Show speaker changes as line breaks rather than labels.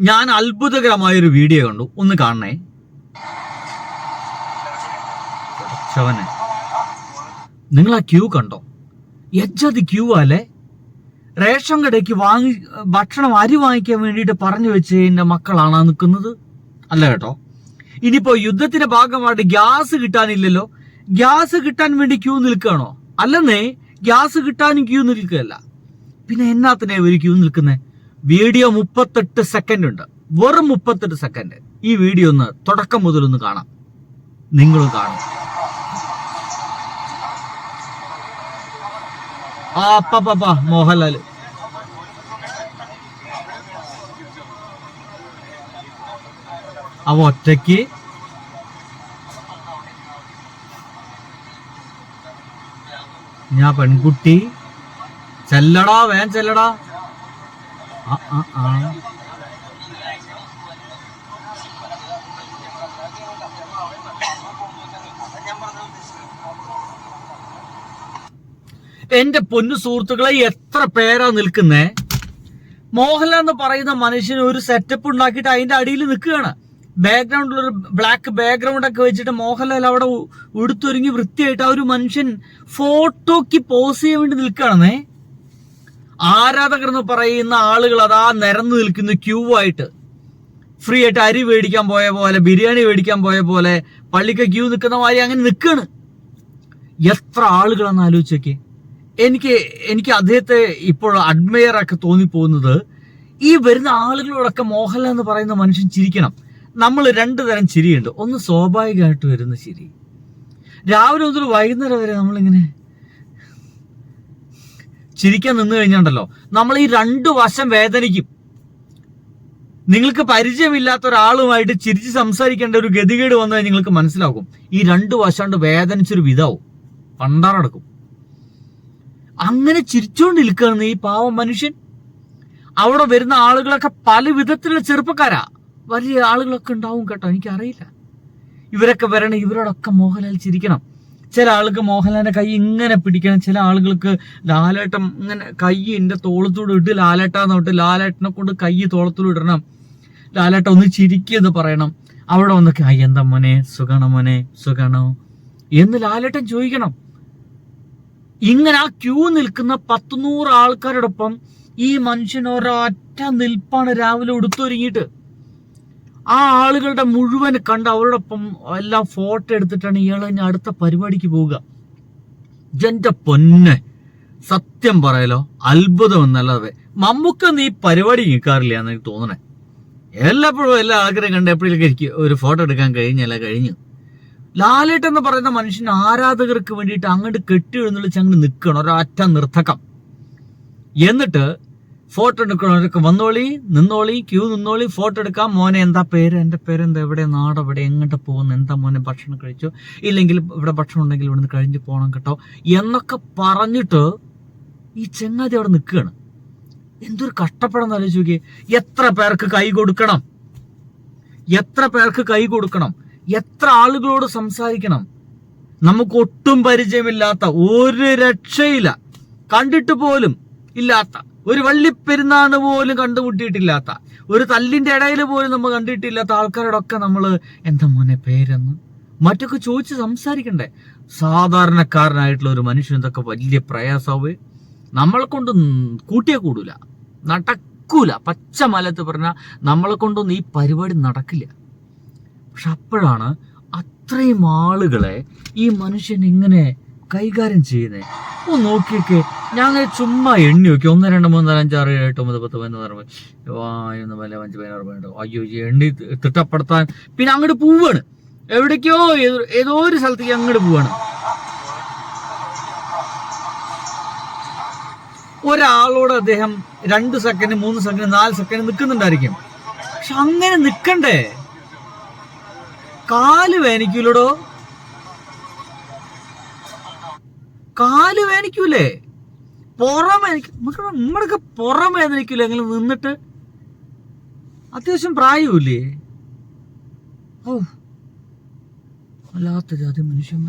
ഞാൻ അത്ഭുതകരമായൊരു വീഡിയോ കണ്ടു, ഒന്ന് കാണണേ. നിങ്ങൾ ആ ക്യൂ കണ്ടോ? എജ്ജതി ക്യൂ അല്ലേ? റേഷൻ കടയ്ക്ക് ഭക്ഷണം അരി വാങ്ങിക്കാൻ വേണ്ടിയിട്ട് പറഞ്ഞു വെച്ചതിന്റെ മക്കളാണ് നിൽക്കുന്നത്. അല്ല കേട്ടോ. ഇനിയിപ്പോ യുദ്ധത്തിന്റെ ഭാഗമായിട്ട് ഗ്യാസ് കിട്ടാനില്ലല്ലോ, ഗ്യാസ് കിട്ടാൻ വേണ്ടി ക്യൂ നിൽക്കുകയാണോ? അല്ലെന്നേ, ഗ്യാസ് കിട്ടാനും ക്യൂ നിൽക്കുകയല്ല. പിന്നെ എന്നാത്തിനെ ഒരു ക്യൂ നിൽക്കുന്നേ? വീഡിയോ 38 സെക്കൻഡ് ഉണ്ട്, വെറും 38 സെക്കൻഡ്. ഈ വീഡിയോ ഒന്ന് തുടക്കം മുതൽ ഒന്ന് കാണാം, നിങ്ങളും കാണും. മോഹൻലാല് അവ ഒറ്റയ്ക്ക് ഞാൻ പെൺകുട്ടി ചെല്ലടാ, വേൻ ചെല്ലടാ. എന്റെ പൊന്നു സുഹൃത്തുക്കളെ, എത്ര പേരാ നിൽക്കുന്നേ. മോഹൻലാൽ എന്ന് പറയുന്ന മനുഷ്യന് ഒരു സെറ്റപ്പ് ഉണ്ടാക്കിയിട്ട് അതിന്റെ അടിയിൽ നിൽക്കുകയാണ്. ബാക്ക്ഗ്രൗണ്ടിലൊരു ബ്ലാക്ക് ബാക്ക്ഗ്രൗണ്ട് ഒക്കെ വെച്ചിട്ട് മോഹൻലാൽ അവിടെ ഉടുത്തൊരുങ്ങി വൃത്തിയായിട്ട് ആ ഒരു മനുഷ്യൻ ഫോട്ടോക്ക് പോസ് ചെയ്യാൻ വേണ്ടി നിൽക്കുകയാണെന്നേ. ആരാധകർ എന്ന് പറയുന്ന ആളുകൾ അതാ നിരന്നു നിൽക്കുന്നു ക്യൂ ആയിട്ട്. ഫ്രീ ആയിട്ട് അരി മേടിക്കാൻ പോയ പോലെ, ബിരിയാണി മേടിക്കാൻ പോയ പോലെ പള്ളിക്ക് ക്യൂ നിൽക്കുന്ന മാതിരി അങ്ങനെ നിൽക്കുകയാണ്. എത്ര ആളുകളാണെന്ന് ആലോചിച്ചേക്ക്. എനിക്ക് അദ്ദേഹത്തെ ഇപ്പോൾ അഡ്മയർ ഒക്കെ തോന്നിപ്പോകുന്നത്, ഈ വരുന്ന ആളുകളോടൊക്കെ മോഹൻലാൽ എന്ന് പറയുന്ന മനുഷ്യൻ ചിരിക്കണം. നമ്മൾ 2 തരം ചിരിയുണ്ട്. ഒന്ന് സ്വാഭാവികമായിട്ട് വരുന്ന ചിരി, രാവിലെ മുതൽ വൈകുന്നേരം വരെ നമ്മളിങ്ങനെ ചിരിക്കാൻ നിന്ന് കഴിഞ്ഞാണ്ടല്ലോ, നമ്മൾ ഈ 2 വശം വേദനിക്കും. നിങ്ങൾക്ക് പരിചയമില്ലാത്ത ഒരാളുമായിട്ട് ചിരിച്ച് സംസാരിക്കേണ്ട ഒരു ഗതികേട് വന്നാൽ നിങ്ങൾക്ക് മനസ്സിലാക്കും. ഈ 2 വശാണ്ട് വേദനിച്ചൊരു വിധാവും പണ്ടാറടക്കും. അങ്ങനെ ചിരിച്ചുകൊണ്ട് നിൽക്കുകയാണ് ഈ പാവം മനുഷ്യൻ. അവിടെ വരുന്ന ആളുകളൊക്കെ പല വിധത്തിലുള്ള ചെറുപ്പക്കാരാ, വലിയ ആളുകളൊക്കെ ഉണ്ടാവും കേട്ടോ, എനിക്കറിയില്ല. ഇവരൊക്കെ വരണം, ഇവരോടൊക്കെ മോഹൻലാൽ ചിരിക്കണം. ചില ആൾക്ക് മോഹൻലാലിന്റെ കൈ ഇങ്ങനെ പിടിക്കണം, ചില ആളുകൾക്ക് ലാലേട്ടൻ ഇങ്ങനെ കൈ എന്റെ തോളത്തോട് ഇട്ട് ലാലേട്ടാന്ന് തൊട്ട് ലാലേട്ടനെ കൊണ്ട് കൈ തോളത്തോട് ഇടണം, ലാലേട്ട ഒന്ന് ചിരിക്കുമെന്ന് പറയണം. അവിടെ വന്നൊക്കെ എന്താ മോനെ, സുഖാണോ മോനെ, സുഖാണോ എന്ന് ലാലേട്ടൻ ചോദിക്കണം. ഇങ്ങനെ ആ ക്യൂ നിൽക്കുന്ന 100 ആൾക്കാരോടൊപ്പം ഈ മനുഷ്യൻ ഒരൊറ്റ നിൽപ്പാണ് രാവിലെ ഉടുത്തൊരുങ്ങിയിട്ട്. ആ ആളുകളുടെ മുഴുവൻ കണ്ട് അവരോടൊപ്പം എല്ലാം ഫോട്ടോ എടുത്തിട്ടാണ് ഇയാൾ ഇനി അടുത്ത പരിപാടിക്ക് പോവുക. എന്റെ പൊന്നെ, സത്യം പറയാലോ അത്ഭുതം എന്നല്ലാതെ മമ്മൂക്ക നീ പരിപാടി നിൽക്കാറില്ല എന്ന് എനിക്ക് തോന്നണേ. എല്ലാപ്പോഴും എല്ലാ ആൾക്കാരെയും കണ്ട് എപ്പോഴേക്കും എനിക്ക് ഒരു ഫോട്ടോ എടുക്കാൻ കഴിഞ്ഞു. ലാലേട്ടൻ എന്ന് പറയുന്ന മനുഷ്യൻ ആരാധകർക്ക് വേണ്ടിയിട്ട് അങ്ങോട്ട് കെട്ടി എഴുന്നള്ളിച്ച് അങ്ങോട്ട് നിൽക്കണം, ഒരൊറ്റ നിർത്തക്കം. എന്നിട്ട് ഫോട്ടോ എടുക്കണവരൊക്കെ വന്നോളി, നിന്നോളി, ക്യൂ നിന്നോളി, ഫോട്ടോ എടുക്കാം. മോനെ എന്താ പേര്, എന്റെ പേരെന്താ, എവിടെ നാടെവിടെ, എങ്ങോട്ട് പോകുന്നു, എന്താ മോനെ ഭക്ഷണം കഴിച്ചോ, ഇല്ലെങ്കിൽ ഇവിടെ ഭക്ഷണം ഉണ്ടെങ്കിൽ ഇവിടുന്ന് കഴിഞ്ഞ് പോകണം കേട്ടോ എന്നൊക്കെ പറഞ്ഞിട്ട് ഈ ചെങ്ങാതി അവിടെ നിൽക്കുകയാണ്. എന്തൊരു കഷ്ടപ്പെടാന്ന് ആലോചിച്ച് നോക്കിയേ. എത്ര പേർക്ക് കൈ കൊടുക്കണം, എത്ര ആളുകളോട് സംസാരിക്കണം. നമുക്ക് ഒട്ടും പരിചയമില്ലാത്ത, ഒരു രക്ഷയില്ല, കണ്ടിട്ട് പോലും ഇല്ലാത്ത, ഒരു വള്ളിപ്പെരുന്നാണ് പോലും കണ്ടുമുട്ടിയിട്ടില്ലാത്ത, ഒരു തല്ലിന്റെ ഇടയിൽ പോലും നമ്മൾ കണ്ടിട്ടില്ലാത്ത ആൾക്കാരോടൊക്കെ നമ്മൾ എന്താ മോനെ പേരെന്ന് മറ്റൊക്കെ ചോദിച്ച് സംസാരിക്കണ്ടേ? സാധാരണക്കാരനായിട്ടുള്ള ഒരു മനുഷ്യൻ ഇതൊക്കെ വലിയ പ്രയാസമാവേ. നമ്മളെ കൊണ്ട് കൂട്ടിയേ കൂടൂല, നടക്കൂല. പച്ച മലത്ത് പറഞ്ഞാൽ നമ്മളെ കൊണ്ടൊന്നും ഈ പരിപാടി നടക്കില്ല. പക്ഷെ അപ്പോഴാണ് അത്രയും ആളുകളെ ഈ മനുഷ്യൻ ഇങ്ങനെ കൈകാര്യം ചെയ്യുന്നേ. ഒന്ന് നോക്കിയൊക്കെ, ഞാൻ അങ്ങനെ ചുമ്മാ എണ്ണി നോക്കി, 1 2 3 4 5 6 7 8 9 10 11 12 15 16 അയ്യോ, എണ്ണി തിട്ടപ്പെടുത്താൻ പിന്നെ അങ്ങോട്ട് പോവാണ്. എവിടേക്കോ ഏതോ ഒരു സ്ഥലത്തേക്ക് അങ്ങോട്ട് പോവാണ്. ഒരാളോട് അദ്ദേഹം 2 സെക്കൻഡ് 3 സെക്കൻഡ് 4 സെക്കൻഡ് നിൽക്കുന്നുണ്ടായിരിക്കും. പക്ഷെ അങ്ങനെ നിൽക്കണ്ടേ? കാല് വേനിക്കൂലടോ, കാല് വേനിക്കൂലേ, പുറം വേനിക്കും. നമ്മളൊക്കെ പുറം വേദനിക്കൂലേ അങ്ങനെ നിന്നിട്ട്? അത്യാവശ്യം പ്രായമില്ലേ? ഓ, വല്ലാത്ത ജാതി മനുഷ്യന്മാർ.